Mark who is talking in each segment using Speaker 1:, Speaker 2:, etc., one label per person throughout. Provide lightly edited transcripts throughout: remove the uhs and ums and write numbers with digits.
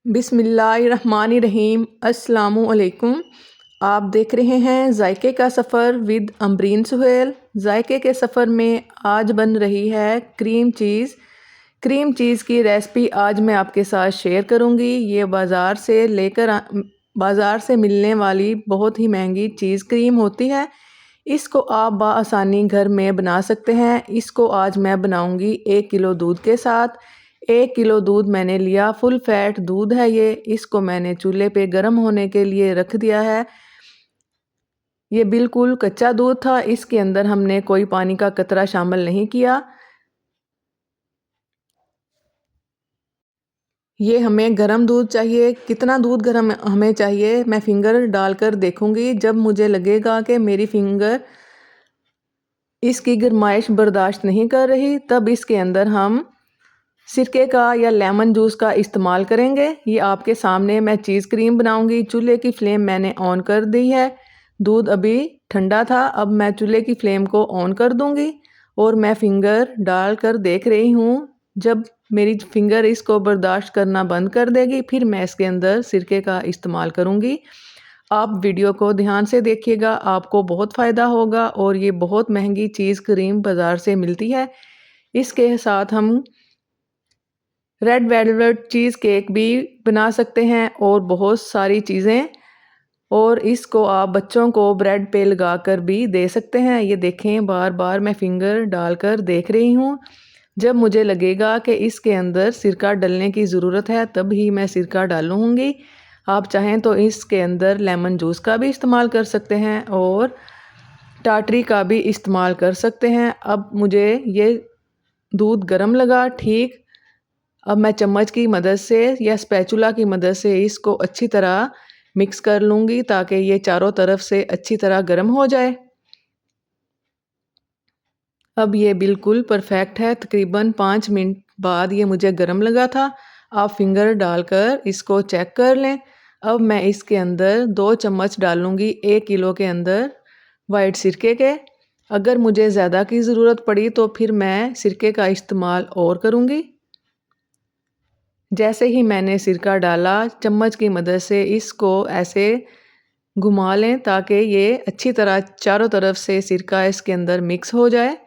Speaker 1: बिस्मिल्लाहिर्रहमानिर्रहीम अस्सलामुअलैकुम। आप देख रहे हैं जायके का सफ़र विद अमरीन सुहेल। जायके के सफ़र में आज बन रही है क्रीम चीज़। क्रीम चीज़ की रेसिपी आज मैं आपके साथ शेयर करूंगी। ये बाज़ार से मिलने वाली बहुत ही महंगी चीज़ क्रीम होती है। इसको आप बआसानी घर में बना सकते हैं। इसको आज मैं बनाऊंगी 1 किलो दूध के साथ। 1 किलो दूध मैंने लिया, फुल फैट दूध है ये। इसको मैंने चूल्हे पे गर्म होने के लिए रख दिया है। ये बिल्कुल कच्चा दूध था, इसके अंदर हमने कोई पानी का कतरा शामिल नहीं किया। ये हमें गर्म दूध चाहिए। कितना दूध गर्म हमें चाहिए मैं फिंगर डालकर देखूंगी। जब मुझे लगेगा कि मेरी फिंगर इसकी गर्माइश बर्दाश्त नहीं कर रही, तब इसके अंदर हम सिरके का या लेमन जूस का इस्तेमाल करेंगे। ये आपके सामने मैं चीज़ क्रीम बनाऊंगी। चूल्हे की फ्लेम मैंने ऑन कर दी है। दूध अभी ठंडा था। अब मैं चूल्हे की फ्लेम को ऑन कर दूंगी और मैं फिंगर डाल कर देख रही हूँ। जब मेरी फिंगर इसको बर्दाश्त करना बंद कर देगी, फिर मैं इसके अंदर सिरके का इस्तेमाल करूँगी। आप वीडियो को ध्यान से देखिएगा, आपको बहुत फ़ायदा होगा। और ये बहुत महंगी चीज़ क्रीम बाज़ार से मिलती है। इसके साथ हम रेड वेलवेट चीज़ केक भी बना सकते हैं और बहुत सारी चीज़ें। और इसको आप बच्चों को ब्रेड पे लगाकर भी दे सकते हैं। ये देखें, बार बार मैं फिंगर डालकर देख रही हूँ। जब मुझे लगेगा कि इसके अंदर सिरका डलने की ज़रूरत है, तब ही मैं सिरका डालूँगी। आप चाहें तो इसके अंदर लेमन जूस का भी इस्तेमाल कर सकते हैं और टाटरी का भी इस्तेमाल कर सकते हैं। अब मुझे ये दूध गर्म लगा ठीक। अब मैं चम्मच की मदद से या स्पैचुला की मदद से इसको अच्छी तरह मिक्स कर लूँगी ताकि ये चारों तरफ से अच्छी तरह गर्म हो जाए। अब ये बिल्कुल परफेक्ट है। तकरीबन 5 मिनट बाद ये मुझे गर्म लगा था। आप फिंगर डालकर इसको चेक कर लें। अब मैं इसके अंदर 2 चम्मच डालूँगी 1 किलो के अंदर वाइट सिरके के। अगर मुझे ज़्यादा की ज़रूरत पड़ी तो फिर मैं सिरके का इस्तेमाल और करूँगी। जैसे ही मैंने सिरका डाला, चम्मच की मदद से इसको ऐसे घुमा लें ताकि ये अच्छी तरह चारों तरफ से सिरका इसके अंदर मिक्स हो जाए।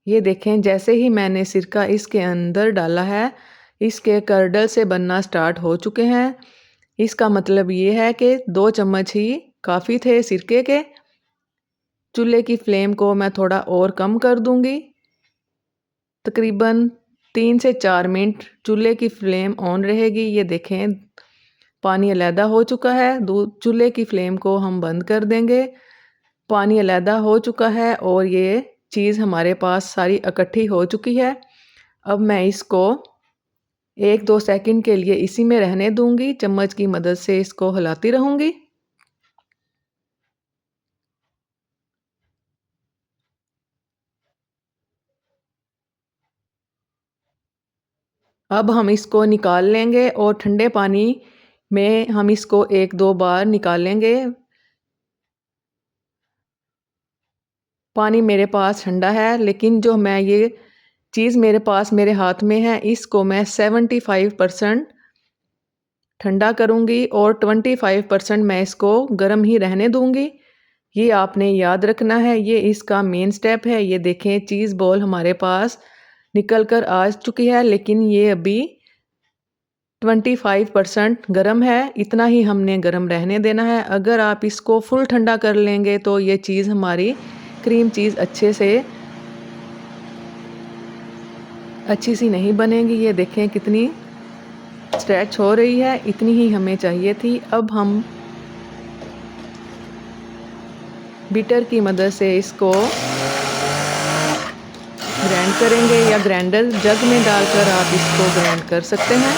Speaker 1: ये देखें, जैसे ही मैंने सिरका इसके अंदर डाला है, इसके कर्डल से बनना स्टार्ट हो चुके हैं। इसका मतलब ये है कि 2 चम्मच ही काफ़ी थे सिरके के। चूल्हे की फ्लेम को मैं थोड़ा और कम कर दूंगी। तकरीबन 3 से 4 मिनट चूल्हे की फ्लेम ऑन रहेगी। ये देखें, पानी अलहदा हो चुका है। दूध चूल्हे की फ्लेम को हम बंद कर देंगे। पानी अलहदा हो चुका है और ये चीज़ हमारे पास सारी इकट्ठी हो चुकी है। अब मैं इसको 1-2 सेकंड के लिए इसी में रहने दूंगी। चम्मच की मदद से इसको हिलाती रहूंगी। अब हम इसको निकाल लेंगे और ठंडे पानी में हम इसको 1-2 बार निकालेंगे। पानी मेरे पास ठंडा है, लेकिन जो मैं ये चीज़ मेरे पास मेरे हाथ में है, इसको मैं 75% ठंडा करूँगी और 25% मैं इसको गर्म ही रहने दूँगी। ये आपने याद रखना है, ये इसका मेन स्टेप है। ये देखें, चीज़ बॉल हमारे पास निकल कर आ चुकी है, लेकिन ये अभी 25% गर्म है। इतना ही हमने गर्म रहने देना है। अगर आप इसको फुल ठंडा कर लेंगे तो ये चीज़ हमारी क्रीम चीज़ अच्छी सी नहीं बनेगी। ये देखें कितनी स्ट्रेच हो रही है, इतनी ही हमें चाहिए थी। अब हम बीटर की मदद से इसको ग्राइंड करेंगे या ग्राइंडर जग में डालकर आप इसको ग्राइंड कर सकते हैं।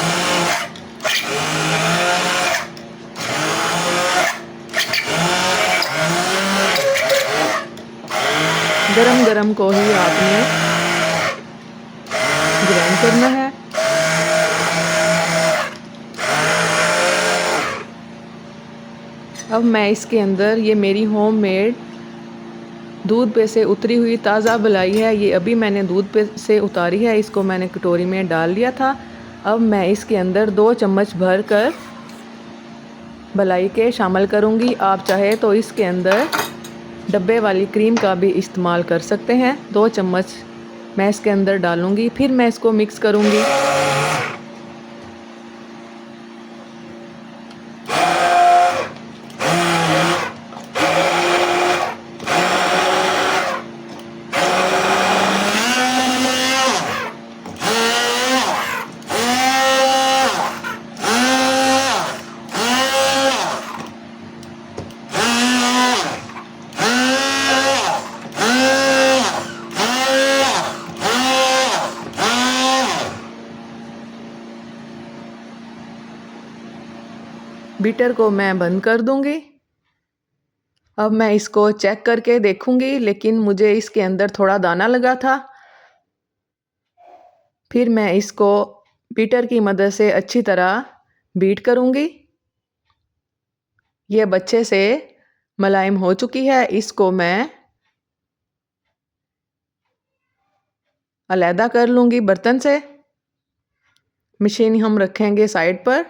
Speaker 1: गरम गरम को ही आपने ग्राइंड करना है। अब मैं इसके अंदर, ये मेरी होममेड दूध पे से उतरी हुई ताज़ा मलाई है, ये अभी मैंने दूध पे से उतारी है। इसको मैंने कटोरी में डाल लिया था। अब मैं इसके अंदर 2 चम्मच भर कर मलाई के शामिल करूँगी। आप चाहे तो इसके अंदर डब्बे वाली क्रीम का भी इस्तेमाल कर सकते हैं। 2 चम्मच मैं इसके अंदर डालूँगी, फिर मैं इसको मिक्स करूँगी। बीटर को मैं बंद कर दूंगी। अब मैं इसको चेक करके देखूंगी, लेकिन मुझे इसके अंदर थोड़ा दाना लगा था। फिर मैं इसको बीटर की मदद से अच्छी तरह बीट करूंगी। ये अच्छे से मुलायम हो चुकी है। इसको मैं अलहदा कर लूंगी बर्तन से। मशीन हम रखेंगे साइड पर।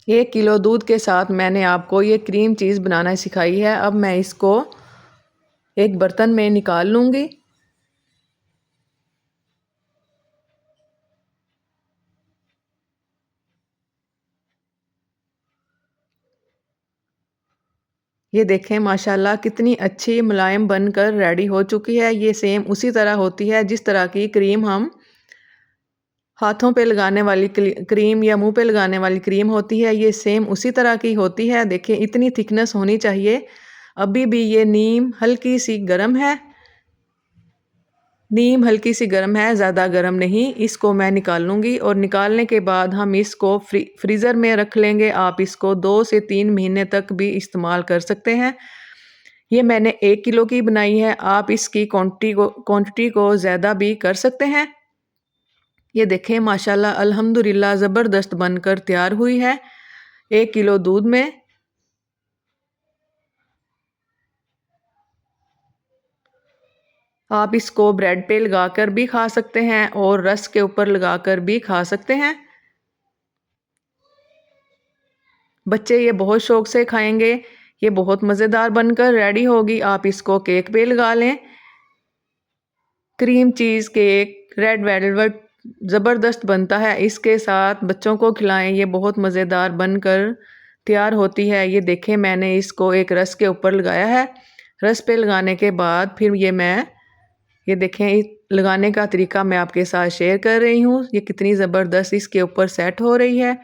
Speaker 1: 1 किलो दूध के साथ मैंने आपको ये क्रीम चीज़ बनाना सिखाई है। अब मैं इसको एक बर्तन में निकाल लूँगी। ये देखें माशाल्लाह कितनी अच्छी मुलायम बनकर रेडी हो चुकी है। ये सेम उसी तरह होती है जिस तरह की क्रीम हम हाथों पे लगाने वाली क्रीम या मुंह पे लगाने वाली क्रीम होती है। ये सेम उसी तरह की होती है। देखिए इतनी थिकनेस होनी चाहिए। अभी भी ये नीम हल्की सी गर्म है। नीम हल्की सी गर्म है, ज़्यादा गर्म नहीं। इसको मैं निकाल लूँगी और निकालने के बाद हम इसको फ्रीज़र में रख लेंगे। आप इसको 2 से 3 महीने तक भी इस्तेमाल कर सकते हैं। ये मैंने 1 किलो की बनाई है। आप इसकी क्वांटिटी को ज़्यादा भी कर सकते हैं। ये देखें माशाल्लाह अल्हम्दुलिल्लाह ज़बरदस्त बनकर तैयार हुई है 1 किलो दूध में। आप इसको ब्रेड पे लगाकर भी खा सकते हैं और रस के ऊपर लगाकर भी खा सकते हैं। बच्चे ये बहुत शौक से खाएंगे। ये बहुत मज़ेदार बनकर रेडी होगी। आप इसको केक पे लगा लें। Cream cheese cake, red velvet ज़बरदस्त बनता है। इसके साथ बच्चों को खिलाएं। ये बहुत मज़ेदार बनकर तैयार होती है। ये देखें मैंने इसको एक रस के ऊपर लगाया है। रस पे लगाने के बाद फिर ये देखें लगाने का तरीका मैं आपके साथ शेयर कर रही हूँ। ये कितनी ज़बरदस्त इसके ऊपर सेट हो रही है।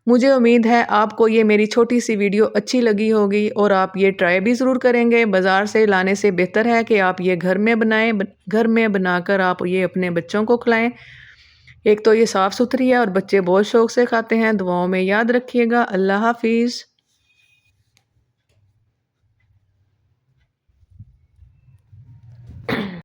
Speaker 1: मुझे उम्मीद है आपको ये मेरी छोटी सी वीडियो अच्छी लगी होगी और आप ये ट्राई भी ज़रूर करेंगे। बाज़ार से लाने से बेहतर है कि आप ये घर में बनाएं। घर में बनाकर आप ये अपने बच्चों को खिलाएं। एक तो ये साफ़ सुथरी है और बच्चे बहुत शौक़ से खाते हैं। दुआओं में याद रखिएगा। अल्लाह हाफ़िज़।